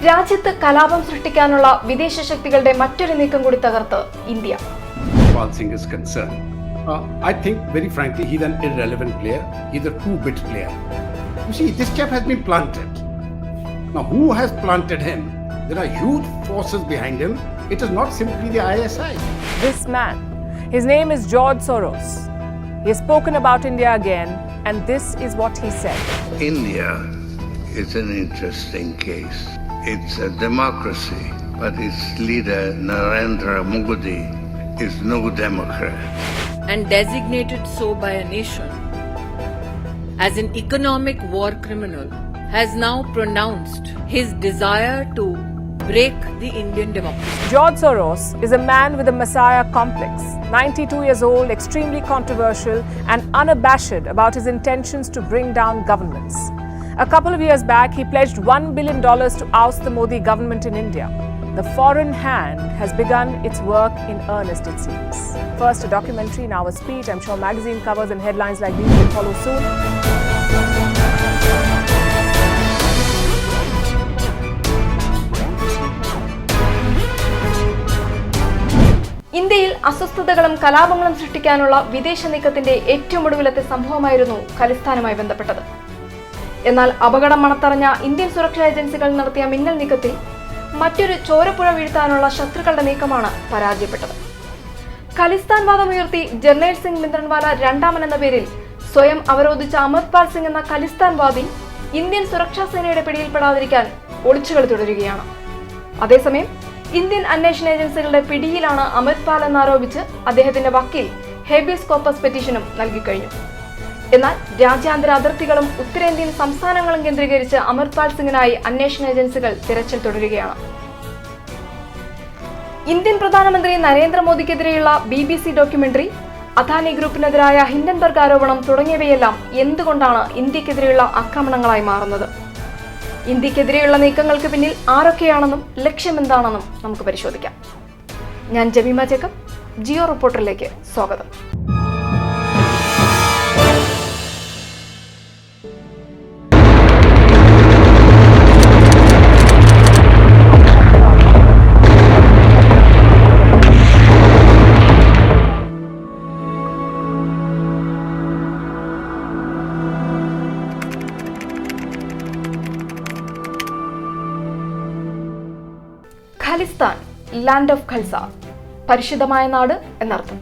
രാജ്യത്ത് കലാപം സൃഷ്ടിക്കാനുള്ള വിദേശ ശക്തികളുടെ മറ്റൊരു നീക്കം കൂടി തകർത്ത് India. Pal Singh is concerned. I think, very frankly, he's an irrelevant player. He's a two-bit player. You see, this chap has been planted. Now, who has planted him? There are huge forces behind him. It is not simply the ISI. This man, his name is George Soros. He has spoken about India again, and this is what he said. India is an interesting case. It's a democracy, but its leader, Narendra Modi, is no Democrat. And designated so by a nation as an economic war criminal, has now pronounced his desire to break the Indian democracy. George Soros is a man with a messiah complex, 92 years old, extremely controversial and unabashed about his intentions to bring down governments. A couple of years back, he pledged $1 billion to oust the Modi government in India. The foreign hand has begun its work in earnest, it seems. First a documentary, now a speech. I'm sure magazine covers and headlines like these will follow soon. ഇന്ത്യയിൽ അസ്വസ്ഥതകളും കലാപങ്ങളും സൃഷ്ടിക്കാനുള്ള വിദേശ നീക്കത്തിന്റെ ഏറ്റവും ഒടുവിലത്തെ സംഭവമായിരുന്നു ഖലിസ്ഥാനുമായി ബന്ധപ്പെട്ടത്. എന്നാൽ അപകടം മണത്തറിഞ്ഞ ഇന്ത്യൻ സുരക്ഷാ ഏജൻസികൾ നടത്തിയ മിന്നൽ നീക്കത്തിൽ മറ്റൊരു ചോരപ്പുഴ വീഴ്ത്താനുള്ള ശത്രുക്കളുടെ നീക്കമാണ് പരാജയപ്പെട്ടത്. ഖലിസ്ഥാൻ വാദമുയർത്തി ജർണൈൽ സിംഗ് ഭിന്ദ്രൻവാല രണ്ടാമൻ എന്ന പേരിൽ സ്വയം അവരോധിച്ച അമൃത്പാൽ സിംഗ് എന്ന ഖലിസ്ഥാൻ വാദി ഇന്ത്യൻ സുരക്ഷാ സേനയുടെ പിടിയിൽപ്പെടാതിരിക്കാൻ ഒളിച്ചുകളി തുടരുകയാണ്. അതേസമയം ഇന്ത്യൻ അന്വേഷണ ഏജൻസികളുടെ പിടിയിലാണ് അമൃത്പാൽ എന്നാരോപിച്ച് അദ്ദേഹത്തിന്റെ വക്കീൽ ഹേബിയസ് കോർപ്പസ് പെറ്റീഷനും നൽകിക്കഴിഞ്ഞു. എന്നാൽ രാജ്യാന്തര അതിർത്തികളും ഉത്തരേന്ത്യൻ സംസ്ഥാനങ്ങളും കേന്ദ്രീകരിച്ച് അമൃത്പാൽ സിംഗിനായി അന്വേഷണ ഏജൻസികൾ തിരച്ചിൽ തുടരുകയാണ്. ഇന്ത്യൻ പ്രധാനമന്ത്രി നരേന്ദ്രമോദിക്കെതിരെയുള്ള BBC ഡോക്യുമെന്ററി, അദാനി ഗ്രൂപ്പിനെതിരായ ഹിൻഡൻബർഗ് ആരോപണം തുടങ്ങിയവയെല്ലാം എന്തുകൊണ്ടാണ് ഇന്ത്യക്കെതിരെയുള്ള ആക്രമണങ്ങളായി മാറുന്നത്? ഇന്ത്യക്കെതിരെയുള്ള നീക്കങ്ങൾക്ക് പിന്നിൽ ആരൊക്കെയാണെന്നും ലക്ഷ്യമെന്താണെന്നും നമുക്ക് പരിശോധിക്കാം. ഞാൻ ജമീമ ജേക്കബ്, ജിയോ റിപ്പോർട്ടറിലേക്ക് സ്വാഗതം. ഖലിസ്ഥാൻ, ലാൻഡ് ഓഫ് ഖൽസ, പരിശുദ്ധമായ നാട് എന്നർത്ഥം.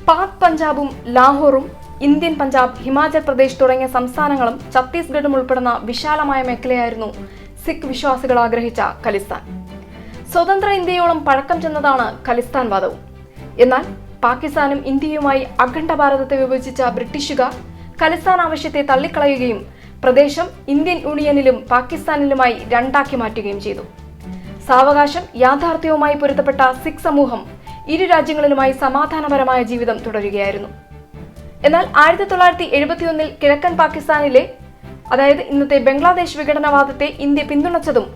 പാക് പഞ്ചാബും ലാഹോറും ഇന്ത്യൻ പഞ്ചാബ്, ഹിമാചൽ പ്രദേശ് തുടങ്ങിയ സംസ്ഥാനങ്ങളും ഛത്തീസ്ഗഡും ഉൾപ്പെടുന്ന വിശാലമായ മേഖലയായിരുന്നു സിഖ് വിശ്വാസികൾ ആഗ്രഹിച്ച ഖലിസ്ഥാൻ. സ്വതന്ത്ര ഇന്ത്യയോളം പഴക്കം ചെന്നതാണ് ഖലിസ്ഥാൻ വാദവും. എന്നാൽ പാകിസ്ഥാനും ഇന്ത്യയുമായി അഖണ്ഡ ഭാരതത്തെ വിഭജിച്ച ബ്രിട്ടീഷുകാർ ഖലിസ്ഥാൻ ആവശ്യത്തെ തള്ളിക്കളയുകയും പ്രദേശം ഇന്ത്യൻ യൂണിയനിലും പാകിസ്ഥാനിലുമായി രണ്ടാക്കി മാറ്റുകയും ചെയ്തു. സാവകാശം യാഥാർത്ഥ്യവുമായി പൊരുത്തപ്പെട്ട സിഖ് സമൂഹം ഇരു രാജ്യങ്ങളിലുമായി സമാധാനപരമായ ജീവിതം തുടരുകയായിരുന്നു. എന്നാൽ 1971 കിഴക്കൻ പാകിസ്ഥാനിലെ, അതായത് ഇന്നത്തെ ബംഗ്ലാദേശ് വിഘടനവാദത്തെ ഇന്ത്യ പിന്തുണച്ചതും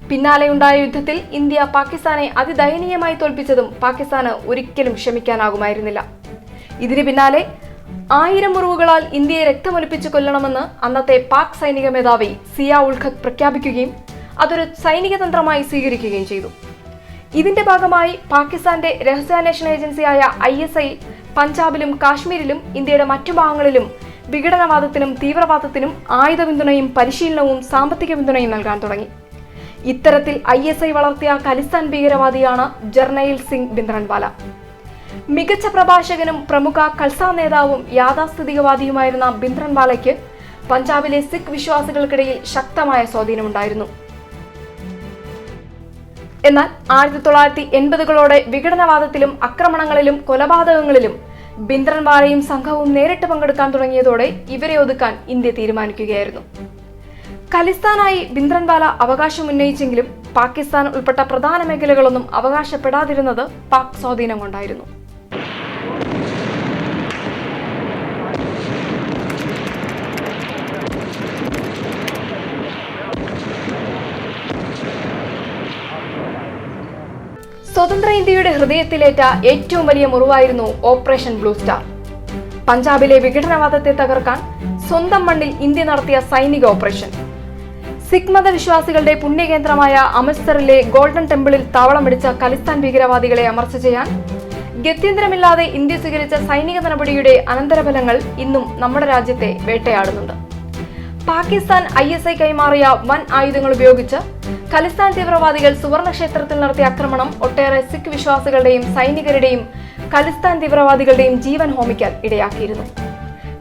പിന്നാലെയുണ്ടായ യുദ്ധത്തിൽ ഇന്ത്യ പാകിസ്ഥാനെ അതിദയനീയമായി തോൽപ്പിച്ചതും പാകിസ്ഥാന് ഒരിക്കലും ക്ഷമിക്കാനാകുമായിരുന്നില്ല. ഇതിന് പിന്നാലെ 1000 മുറിവുകളാൽ ഇന്ത്യയെ രക്തമൊലിപ്പിച്ച് കൊല്ലണമെന്ന് അന്നത്തെ പാക് സൈനിക മേധാവി സിയാ ഉൽ ഹഖ് പ്രഖ്യാപിക്കുകയും അതൊരു സൈനിക തന്ത്രമായി സ്വീകരിക്കുകയും ചെയ്തു. ഇതിന്റെ ഭാഗമായി പാകിസ്ഥാന്റെ രഹസ്യാന്വേഷണ ഏജൻസിയായ ISI പഞ്ചാബിലും കാശ്മീരിലും ഇന്ത്യയുടെ മറ്റു ഭാഗങ്ങളിലും വിഘടനവാദത്തിനും തീവ്രവാദത്തിനും ആയുധ പിന്തുണയും പരിശീലനവും സാമ്പത്തിക പിന്തുണയും നൽകാൻ തുടങ്ങി. ഇത്തരത്തിൽ ISI വളർത്തിയ ഖലിസ്ഥാൻ ഭീകരവാദിയാണ് ജർണൈൽ സിംഗ് ഭിന്ദ്രൻവാല. മികച്ച പ്രഭാഷകനും പ്രമുഖ ഖൽസ നേതാവും യാഥാസ്ഥിതികവാദിയുമായിരുന്ന ഭിന്ദ്രൻവാലയ്ക്ക് പഞ്ചാബിലെ സിഖ് വിശ്വാസികൾക്കിടയിൽ ശക്തമായ സ്വാധീനമുണ്ടായിരുന്നു. എന്നാൽ 1980കളോടെ വിഘടനവാദത്തിലും ആക്രമണങ്ങളിലും കൊലപാതകങ്ങളിലും ഭിന്ദ്രൻവാലയും സംഘവും നേരിട്ട് പങ്കെടുക്കാൻ തുടങ്ങിയതോടെ ഇവരെ ഒതുക്കാൻ ഇന്ത്യ തീരുമാനിക്കുകയായിരുന്നു. ഖലിസ്ഥാനായി ഭിന്ദ്രൻവാല അവകാശം ഉന്നയിച്ചെങ്കിലും പാകിസ്ഥാൻ ഉൾപ്പെട്ട പ്രധാന മേഖലകളൊന്നും അവകാശപ്പെടാതിരുന്നത് പാക് സ്വാധീനം കൊണ്ടായിരുന്നു. സ്വതന്ത്ര ഇന്ത്യയുടെ ഹൃദയത്തിലേറ്റ ഏറ്റവും വലിയ മുറിവായിരുന്നു ഓപ്പറേഷൻ ബ്ലൂ സ്റ്റാർ. പഞ്ചാബിലെ വിഘടനവാദത്തെ തകർക്കാൻ സ്വന്തം മണ്ണിൽ ഇന്ത്യ നടത്തിയ സൈനിക ഓപ്പറേഷൻ. സിഖ് മതവിശ്വാസികളുടെ പുണ്യകേന്ദ്രമായ അമൃത്സറിലെ ഗോൾഡൻ ടെമ്പിളിൽ താവളമടിച്ച ഖലിസ്ഥാൻ ഭീകരവാദികളെ അമർച്ച ചെയ്യാൻ ഗത്യന്തരമില്ലാതെ ഇന്ത്യ സ്വീകരിച്ച സൈനിക നടപടിയുടെ അനന്തരഫലങ്ങൾ ഇന്നും നമ്മുടെ രാജ്യത്തെ വേട്ടയാടുന്നുണ്ട്. പാകിസ്ഥാൻ ISI കൈമാറിയ വൻ ആയുധങ്ങൾ ഉപയോഗിച്ച് ഖലിസ്ഥാൻ തീവ്രവാദികൾ സുവർണ ക്ഷേത്രത്തിൽ നടത്തിയ ആക്രമണം ഒട്ടേറെ സിഖ് വിശ്വാസികളുടെയും സൈനികരുടെയും ഖലിസ്ഥാൻ തീവ്രവാദികളുടെയും ജീവൻ ഹോമിക്കാൻ ഇടയാക്കിയിരുന്നു.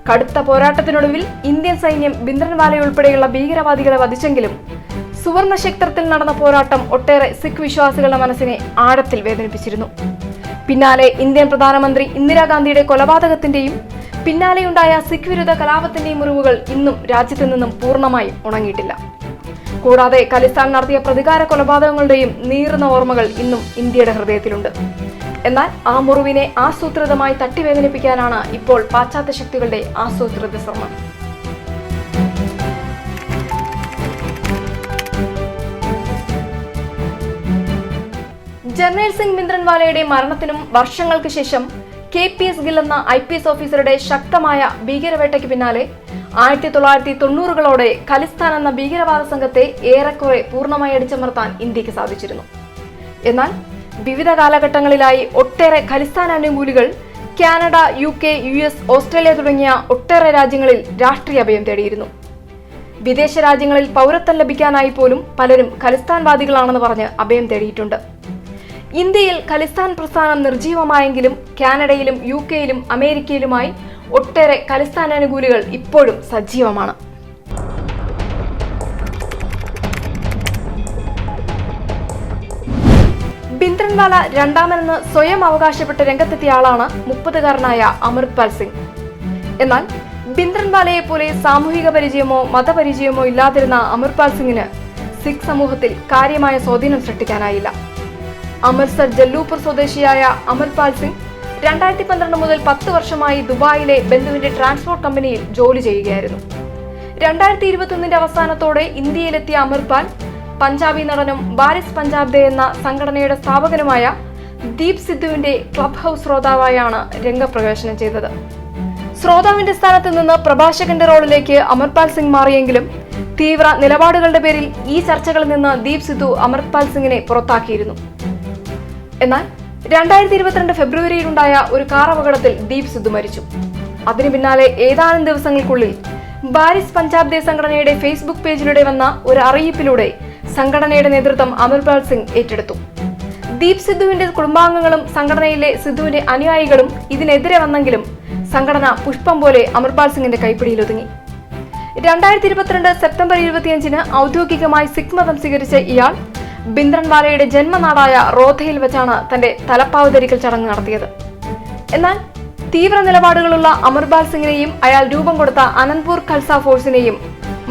കടുത്ത പോരാട്ടത്തിനൊടുവിൽ ഇന്ത്യൻ സൈന്യം ഭിന്ദ്രൻവാലയുൾപ്പെടെയുള്ള ഭീകരവാദികളെ വധിച്ചെങ്കിലും സുവർണ ക്ഷേത്രത്തിൽ നടന്ന പോരാട്ടം ഒട്ടേറെ സിഖ് വിശ്വാസികളുടെ മനസ്സിനെ ആഴത്തിൽ വേദനിപ്പിച്ചിരുന്നു. പിന്നാലെ ഇന്ത്യൻ പ്രധാനമന്ത്രി ഇന്ദിരാഗാന്ധിയുടെ കൊലപാതകത്തിന്റെയും പിന്നാലെയുണ്ടായ സിഖ് വിരുദ്ധ കലാപത്തിന്റെയും മുറിവുകൾ ഇന്നും രാജ്യത്തു നിന്നും പൂർണ്ണമായും ഉണങ്ങിയിട്ടില്ല. കൂടാതെ ഖലിസ്ഥാൻ നടത്തിയ പ്രതികാര കൊലപാതകങ്ങളുടെയും നീറുന്ന ഓർമ്മകൾ ഇന്നും ഇന്ത്യയുടെ ഹൃദയത്തിലുണ്ട്. എന്നാൽ ആ മുറിവിനെ ആസൂത്രിതമായി തട്ടിവേദനിപ്പിക്കാനാണ് ഇപ്പോൾ പാശ്ചാത്യ ശക്തികളുടെ ആസൂത്രിത ശ്രമം. ജർണൈൽ സിംഗ് ഭിന്ദ്രൻവാലയുടെ മരണത്തിനും വർഷങ്ങൾക്ക് ശേഷം KPS ഗിൽ എന്ന IPS ഓഫീസറുടെ ശക്തമായ ഭീകരവേട്ടയ്ക്ക് പിന്നാലെ 1990കളോടെ ഖലിസ്ഥാൻ എന്ന ഭീകരവാദ സംഘത്തെ ഏറെക്കുറെ പൂർണ്ണമായി അടിച്ചമർത്താൻ ഇന്ത്യക്ക് സാധിച്ചിരുന്നു. എന്നാൽ വിവിധ കാലഘട്ടങ്ങളിലായി ഒട്ടേറെ ഖലിസ്ഥാൻ അനുകൂലികൾ കാനഡ, UK, US, ഓസ്ട്രേലിയ തുടങ്ങിയ ഒട്ടേറെ രാജ്യങ്ങളിൽ രാഷ്ട്രീയ അഭയം തേടിയിരുന്നു. വിദേശ രാജ്യങ്ങളിൽ പൗരത്വം ലഭിക്കാനായി പോലും പലരും ഖലിസ്ഥാൻവാദികളാണെന്ന് പറഞ്ഞ് അഭയം തേടിയിട്ടുണ്ട്. ഇന്ത്യയിൽ ഖലിസ്ഥാൻ പ്രസ്ഥാനം നിർജീവമായെങ്കിലും കാനഡയിലും UK-യിലും അമേരിക്കയിലുമായി ഒട്ടേറെ ഖലിസ്ഥാൻ അനുകൂലികൾ ഇപ്പോഴും സജീവമാണ്. ഭിന്ദ്രൻവാല രണ്ടാമനെന്ന് സ്വയം അവകാശപ്പെട്ട് രംഗത്തെത്തിയ ആളാണ് 30-കാരനായ അമൃത്പാൽ സിംഗ്. എന്നാൽ ഭിന്ദ്രൻവാലയെ പോലെ സാമൂഹിക പരിചയമോ മതപരിചയമോ ഇല്ലാതിരുന്ന അമൃത്പാൽ സിംഗിന് സിഖ് സമൂഹത്തിൽ കാര്യമായ സ്വാധീനം സൃഷ്ടിക്കാനായില്ല. അമൃത്സർ ജല്ലൂപൂർ സ്വദേശിയായ അമൃത്പാൽ സിംഗ് 2012 മുതൽ 10 വർഷമായി ദുബായിലെ ബന്ധുവിന്റെ ട്രാൻസ്പോർട്ട് കമ്പനിയിൽ ജോലി ചെയ്യുകയായിരുന്നു. 2021 അവസാനത്തോടെ ഇന്ത്യയിലെത്തിയ അമൃത്പാൽ പഞ്ചാബി നടനും ബാരിസ് പഞ്ചാബ് ദേ എന്ന സംഘടനയുടെ സ്ഥാപകനുമായ ദീപ് സിദ്ധുവിന്റെ ക്ലബ് ഹൗസ് ശ്രോതാവായാണ് രംഗപ്രവേശനം ചെയ്തത്. ശ്രോതാവിന്റെ സ്ഥാനത്ത് നിന്ന് പ്രഭാഷകന്റെ റോളിലേക്ക് അമൃത്പാൽ സിംഗ് മാറിയെങ്കിലും തീവ്ര നിലപാടുകളുടെ പേരിൽ ഈ ചർച്ചകളിൽ നിന്ന് ദീപ് സിദ്ധു അമൃത്പാൽ സിംഗിനെ പുറത്താക്കിയിരുന്നു. എന്നാൽ 2022 ഫെബ്രുവരിയിലുണ്ടായ ഒരു കാർ അപകടത്തിൽ ദീപ് സിദ്ധു മരിച്ചു. അതിനു പിന്നാലെ ഏതാനും ദിവസങ്ങൾക്കുള്ളിൽ ബാരിസ് പഞ്ചാബ് ദേ സംഘടനയുടെ ഫേസ്ബുക്ക് പേജിലൂടെ വന്ന ഒരു അറിയിപ്പിലൂടെ സംഘടനയുടെ നേതൃത്വം അമൃത്പാൽ സിംഗ് ഏറ്റെടുത്തു. ദീപ് സിദ്ധുവിന്റെ കുടുംബാംഗങ്ങളും സംഘടനയിലെ സിദ്ധുവിന്റെ അനുയായികളും ഇതിനെതിരെ വന്നെങ്കിലും സംഘടന പുഷ്പം പോലെ അമൃത്പാൽ സിംഗിന്റെ കൈപ്പിടിയിലൊതുങ്ങി. 2022 സെപ്റ്റംബർ 25-ന് ഔദ്യോഗികമായി സിഖ് മതം സ്വീകരിച്ച ഇയാൾ ഭിന്ദ്രൻവാലയുടെ ജന്മനാടായ റോധയിൽ വെച്ചാണ് തന്റെ തലപ്പാവ് ധരിക്കൽ ചടങ്ങ് നടത്തിയത്. എന്നാൽ തീവ്ര നിലപാടുകളുള്ള അമൃത്പാൽ സിംഗിനെയും അയാൾ രൂപം കൊടുത്ത അനന്ത്പൂർ ഖൽസ ഫോഴ്സിനെയും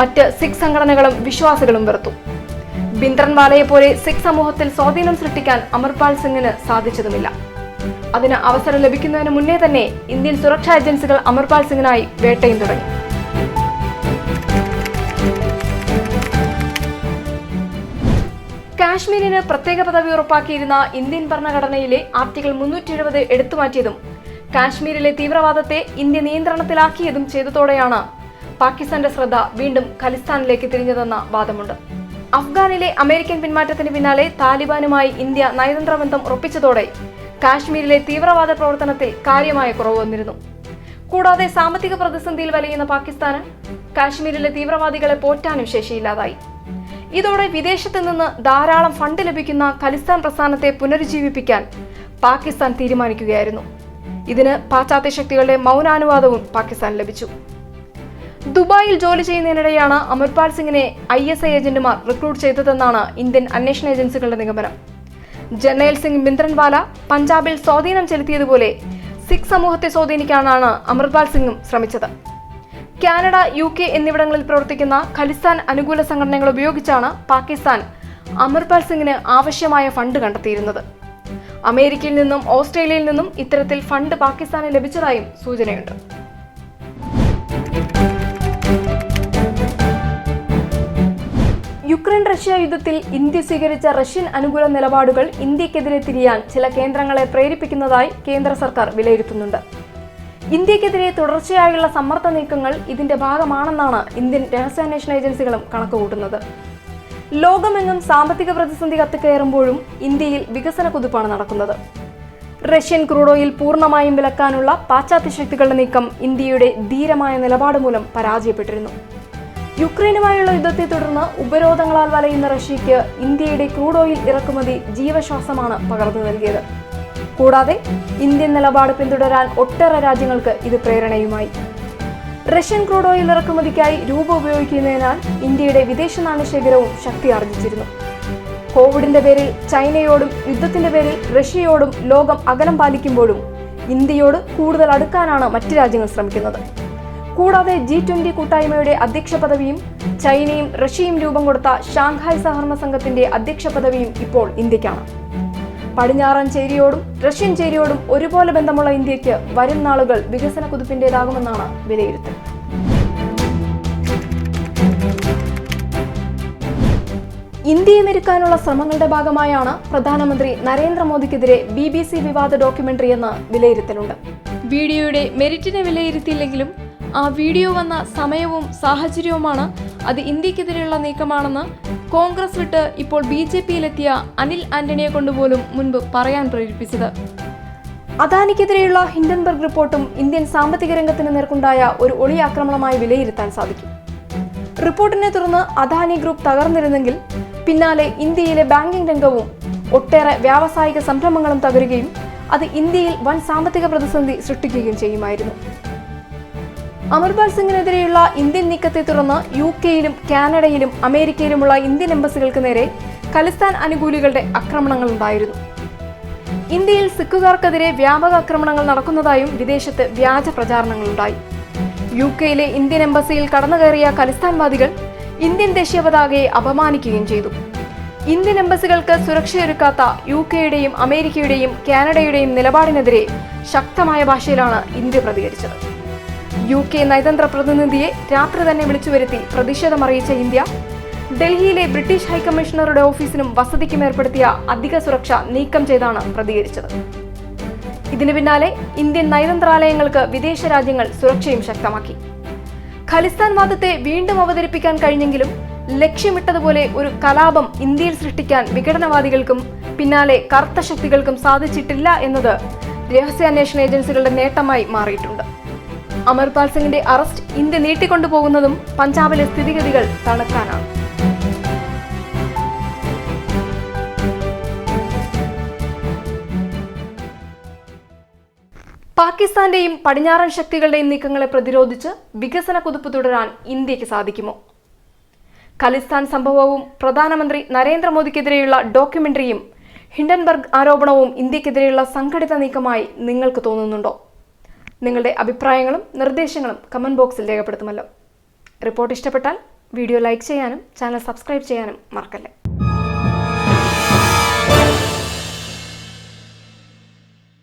മറ്റ് സിഖ് സംഘടനകളും വിശ്വാസികളും വെറുത്തു. ഭിന്ദ്രൻവാലയെ പോലെ സിഖ് സമൂഹത്തിൽ സ്വാധീനം സൃഷ്ടിക്കാൻ അമൃത്പാൽ സിംഗിന് സാധിച്ചതുമില്ല. അതിന് അവസരം ലഭിക്കുന്നതിന് മുന്നേ തന്നെ ഇന്ത്യൻ സുരക്ഷാ ഏജൻസികൾ അമൃത്പാൽ സിംഗിനായി വേട്ടയും തുടങ്ങി. കാശ്മീരിന് പ്രത്യേക പദവി ഉറപ്പാക്കിയിരുന്ന ഇന്ത്യൻ ഭരണഘടനയിലെ ആർട്ടിക്കിൾ 370 എടുത്തുമാറ്റിയതും കാശ്മീരിലെ തീവ്രവാദത്തെ ഇന്ത്യ നിയന്ത്രണത്തിലാക്കിയതും ചെയ്തതോടെയാണ് പാകിസ്ഥാന്റെ ശ്രദ്ധ വീണ്ടും ഖലിസ്ഥാനിലേക്ക് തിരിഞ്ഞതെന്ന വാദമുണ്ട്. അഫ്ഗാനിലെ അമേരിക്കൻ പിന്മാറ്റത്തിന് പിന്നാലെ താലിബാനുമായി ഇന്ത്യ നയതന്ത്ര ബന്ധം ഉറപ്പിച്ചതോടെ കാശ്മീരിലെ തീവ്രവാദ പ്രവർത്തനത്തിൽ കാര്യമായ കുറവ് വന്നിരുന്നു. കൂടാതെ സാമ്പത്തിക പ്രതിസന്ധിയിൽ വലയുന്ന പാകിസ്ഥാന് കാശ്മീരിലെ തീവ്രവാദികളെ പോറ്റാനും ശേഷിയില്ലാതായി. ഇതോടെ വിദേശത്ത് നിന്ന് ധാരാളം ഫണ്ട് ലഭിക്കുന്ന ഖലിസ്ഥാൻ പ്രസ്ഥാനത്തെ പുനരുജ്ജീവിപ്പിക്കാൻ പാകിസ്ഥാൻ തീരുമാനിക്കുകയായിരുന്നു. ഇതിന് പാശ്ചാത്യ ശക്തികളുടെ മൗനാനുവാദവും പാകിസ്ഥാൻ ലഭിച്ചു. ദുബായിൽ ജോലി ചെയ്യുന്നതിനിടെയാണ് അമൃത്പാൽ സിംഗിനെ ISI ഏജന്റുമാർ റിക്രൂട്ട് ചെയ്തതെന്നാണ് ഇന്ത്യൻ അന്വേഷണ ഏജൻസികളുടെ നിഗമനം. ജർണൈൽ സിംഗ് ഭിന്ദ്രൻവാല പഞ്ചാബിൽ സ്വാധീനം ചെലുത്തിയതുപോലെ സിഖ് സമൂഹത്തെ സ്വാധീനിക്കാനാണ് അമൃത്പാൽ സിംഗും ശ്രമിച്ചത്. കാനഡ, UK എന്നിവിടങ്ങളിൽ പ്രവർത്തിക്കുന്ന ഖലിസ്ഥാൻ അനുകൂല സംഘടനകൾ ഉപയോഗിച്ചാണ് പാകിസ്ഥാൻ അമൃത്പാൽ സിംഗിന് ആവശ്യമായ ഫണ്ട് കണ്ടെത്തിയിരുന്നത്. അമേരിക്കയിൽ നിന്നും ഓസ്ട്രേലിയയിൽ നിന്നും ഇത്തരത്തിൽ ഫണ്ട് പാകിസ്ഥാന് ലഭിച്ചതായും സൂചനയുണ്ട്. യുക്രൈൻ റഷ്യ യുദ്ധത്തിൽ ഇന്ത്യ സ്വീകരിച്ച റഷ്യൻ അനുകൂല നിലപാടുകൾ ഇന്ത്യക്കെതിരെ തിരിയാൻ ചില കേന്ദ്രങ്ങളെ പ്രേരിപ്പിക്കുന്നതായി കേന്ദ്ര സർക്കാർ വിലയിരുത്തുന്നുണ്ട്. ഇന്ത്യക്കെതിരെ തുടർച്ചയായുള്ള സമ്മർദ്ദ നീക്കങ്ങൾ ഇതിന്റെ ഭാഗമാണെന്നാണ് ഇന്ത്യൻ രഹസ്യാന്വേഷണ ഏജൻസികളും കണക്കുകൂട്ടുന്നത്. ലോകമെങ്ങും സാമ്പത്തിക പ്രതിസന്ധി കത്തിക്കയറുമ്പോഴും ഇന്ത്യയിൽ വികസന കുതിപ്പാണ് നടക്കുന്നത്. റഷ്യൻ ക്രൂഡ് ഓയിൽ പൂർണ്ണമായും വിലക്കാനുള്ള പാശ്ചാത്യ ശക്തികളുടെ നീക്കം ഇന്ത്യയുടെ ധീരമായ നിലപാട് മൂലം പരാജയപ്പെട്ടിരുന്നു. യുക്രൈനുമായുള്ള യുദ്ധത്തെ തുടർന്ന് ഉപരോധങ്ങളാൽ വലയുന്ന റഷ്യയ്ക്ക് ഇന്ത്യയുടെ ക്രൂഡ് ഓയിൽ ഇറക്കുമതി ജീവശ്വാസമാണ് പകർന്നു നൽകിയത്. കൂടാതെ ഇന്ത്യൻ നിലപാട് പിന്തുടരാൻ ഒട്ടേറെ രാജ്യങ്ങൾക്ക് ഇത് പ്രേരണയുമായി. റഷ്യൻ ക്രൂഡ് ഓയിൽ ഇറക്കുമതിക്കായി രൂപ ഉപയോഗിക്കുന്നതിനാൽ ഇന്ത്യയുടെ വിദേശ നാണ്യശേഖരവും ശക്തി ആർജിച്ചിരുന്നു. കോവിഡിന്റെ പേരിൽ ചൈനയോടും യുദ്ധത്തിന്റെ പേരിൽ റഷ്യയോടും ലോകം അകലം പാലിക്കുമ്പോഴും ഇന്ത്യയോട് കൂടുതൽ അടുക്കാനാണ് മറ്റ് രാജ്യങ്ങൾ ശ്രമിക്കുന്നത്. കൂടാതെ G20 കൂട്ടായ്മയുടെ അധ്യക്ഷ പദവിയും ചൈനയും റഷ്യയും രൂപം കൊടുത്ത ഷാങ്ഹായ് സഹകരണ സംഘത്തിന്റെ അധ്യക്ഷ പദവിയും ഇപ്പോൾ ഇന്ത്യക്കാണ്. പടിഞ്ഞാറൻ ചേരിയോടും റഷ്യൻ ചേരിയോടും ഒരുപോലെ ബന്ധമുള്ള ഇന്ത്യക്ക് വരും നാളുകൾ വികസന കുതിപ്പിന്റേതാകുമെന്നാണ് വിലയിരുത്തൽ. ഇന്ത്യയെ മെരുക്കാനുള്ള ശ്രമങ്ങളുടെ ഭാഗമായാണ് പ്രധാനമന്ത്രി നരേന്ദ്രമോദിക്കെതിരെ BBC വിവാദ ഡോക്യുമെന്ററി എന്ന് വിലയിരുത്തലുണ്ട്. വീഡിയോയുടെ മെറിറ്റിനെ വിലയിരുത്തിയില്ലെങ്കിലും ആ വീഡിയോ വന്ന സമയവും സാഹചര്യവുമാണ് അത് ഇന്ത്യക്കെതിരെയുള്ള നീക്കമാണെന്ന് കോൺഗ്രസ് വിട്ട് ഇപ്പോൾ BJPയിലെത്തിയ അനിൽ ആന്റണിയെ കൊണ്ടുപോലും മുൻപ് പറയാൻ പ്രേരിപ്പിച്ചത്. അദാനിക്കെതിരെയുള്ള ഹിൻഡൻബർഗ് റിപ്പോർട്ടും ഇന്ത്യൻ സാമ്പത്തിക രംഗത്തിന് നേർക്കുണ്ടായ ഒരു ഒളിയാക്രമണമായി വിലയിരുത്താൻ സാധിക്കും. റിപ്പോർട്ടിനെ തുടർന്ന് അദാനി ഗ്രൂപ്പ് തകർന്നിരുന്നെങ്കിൽ പിന്നാലെ ഇന്ത്യയിലെ ബാങ്കിംഗ് രംഗവും ഒട്ടേറെ വ്യാവസായിക സംരംഭങ്ങളും തകരുകയും അത് ഇന്ത്യയിൽ വൻ സാമ്പത്തിക പ്രതിസന്ധി സൃഷ്ടിക്കുകയും ചെയ്യുമായിരുന്നു. അമർപാൽ സിംഗിനെതിരെയുള്ള ഇന്ത്യൻ നീക്കത്തെ തുടർന്ന് UK-യിലും കാനഡയിലും അമേരിക്കയിലുമുള്ള ഇന്ത്യൻ എംബസികൾക്ക് നേരെ ഖലിസ്ഥാൻ അനുകൂലികളുടെ ആക്രമണങ്ങൾ ഉണ്ടായിരുന്നു. ഇന്ത്യയിൽ സിഖുകാർക്കെതിരെ വ്യാപക ആക്രമണങ്ങൾ നടക്കുന്നതായും വിദേശത്ത് വ്യാജ പ്രചാരണങ്ങളുണ്ടായി. UK-യിലെ ഇന്ത്യൻ എംബസിയിൽ കടന്നുകയറിയ ഖലിസ്ഥാൻവാദികൾ ഇന്ത്യൻ ദേശീയ പതാകയെ അപമാനിക്കുകയും ചെയ്തു. ഇന്ത്യൻ എംബസികൾക്ക് സുരക്ഷയൊരുക്കാത്ത UK-യുടെയും അമേരിക്കയുടെയും കാനഡയുടെയും നിലപാടിനെതിരെ ശക്തമായ ഭാഷയിലാണ് ഇന്ത്യ പ്രതികരിച്ചത്. UK നയതന്ത്ര പ്രതിനിധിയെ രാത്രി തന്നെ വിളിച്ചു വരുത്തി പ്രതിഷേധമറിയിച്ച ഇന്ത്യ ഡൽഹിയിലെ ബ്രിട്ടീഷ് ഹൈക്കമ്മീഷണറുടെ ഓഫീസിനും വസതിക്കും ഏർപ്പെടുത്തിയ അധിക സുരക്ഷ നീക്കം ചെയ്താണ് പ്രതികരിച്ചത്. ഇതിനു പിന്നാലെ ഇന്ത്യൻ നയതന്ത്രാലയങ്ങൾക്ക് വിദേശ രാജ്യങ്ങൾ സുരക്ഷയും ശക്തമാക്കി. ഖലിസ്ഥാൻ വാദത്തെ വീണ്ടും അവതരിപ്പിക്കാൻ കഴിഞ്ഞെങ്കിലും ലക്ഷ്യമിട്ടതുപോലെ ഒരു കലാപം ഇന്ത്യയിൽ സൃഷ്ടിക്കാൻ വിഘടനവാദികൾക്കും പിന്നാലെ കറുത്ത ശക്തികൾക്കും സാധിച്ചിട്ടില്ല എന്നത് രഹസ്യാന്വേഷണ ഏജൻസികളുടെ നേട്ടമായി മാറിയിട്ടുണ്ട്. അമർപാൽ സിംഗിന്റെ അറസ്റ്റ് ഇന്ത്യ നീട്ടിക്കൊണ്ടുപോകുന്നതും പഞ്ചാബിലെ സ്ഥിതിഗതികൾ തണുക്കാനാണ്. പാകിസ്ഥാന്റെയും പടിഞ്ഞാറൻ ശക്തികളുടെയും നീക്കങ്ങളെ പ്രതിരോധിച്ച് വികസന കുതിപ്പ് തുടരാൻ ഇന്ത്യക്ക് സാധിക്കുമോ? ഖലിസ്ഥാൻ സംഭവവും പ്രധാനമന്ത്രി നരേന്ദ്രമോദിക്കെതിരെയുള്ള ഡോക്യുമെന്ററിയും ഹിൻഡൻബർഗ് ആരോപണവും ഇന്ത്യക്കെതിരെയുള്ള സംഘടിത നീക്കമായി നിങ്ങൾക്ക് തോന്നുന്നുണ്ടോ? നിങ്ങളുടെ അഭിപ്രായങ്ങളും നിർദ്ദേശങ്ങളും കമന്റ് ബോക്സിൽ രേഖപ്പെടുത്തുമല്ലോ. റിപ്പോർട്ട് ഇഷ്ടപ്പെട്ടാൽ വീഡിയോ ലൈക്ക് ചെയ്യാനും ചാനൽ സബ്സ്ക്രൈബ് ചെയ്യാനും മറക്കല്ലേ.